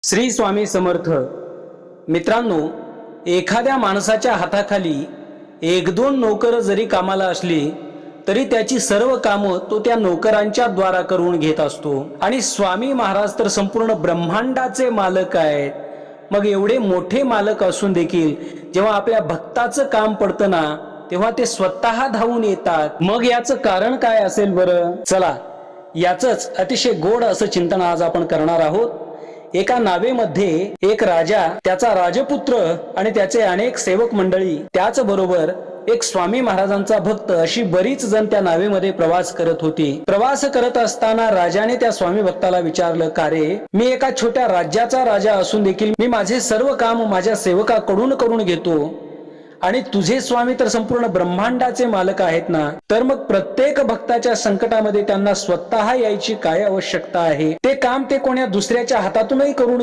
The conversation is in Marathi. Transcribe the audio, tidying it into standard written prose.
श्री स्वामी समर्थ. मित्रांनो, एखाद्या माणसाच्या हाताखाली एक दोन नोकर जरी कामाला असली तरी त्याची सर्व कामं तो त्या नोकरांच्या द्वारा करून घेत असतो. आणि स्वामी महाराज तर संपूर्ण ब्रह्मांडाचे मालक आहेत. मग एवढे मोठे मालक असून देखील जेव्हा आपल्या भक्ताचं काम पडतं ना, तेव्हा ते स्वतः धावून येतात. मग याचं कारण काय असेल बरं? चला, याचंच अतिशय गोड असं चिंतन आज आपण करणार आहोत. एका नावेमध्ये एक राजा, त्याचा राजपुत्र आणि त्याचे अनेक सेवक मंडळी, त्याच बरोबर एक स्वामी महाराजांचा भक्त, अशी बरीच जण त्या नावेमध्ये प्रवास करत होती. प्रवास करत असताना राजाने त्या स्वामी भक्ताला विचारलं, का रे, मी एका छोट्या राज्याचा राजा असून देखील मी माझे सर्व काम माझ्या सेवकाकडून करून घेतो, आणि तुझे स्वामी तर संपूर्ण ब्रह्मांडाचे मालक आहेत ना, तर मग प्रत्येक भक्ताच्या संकटामध्ये त्यांना स्वतः यायची काय आवश्यकता आहे? ते काम ते कोण्या दुसऱ्याच्या हातातूनही करून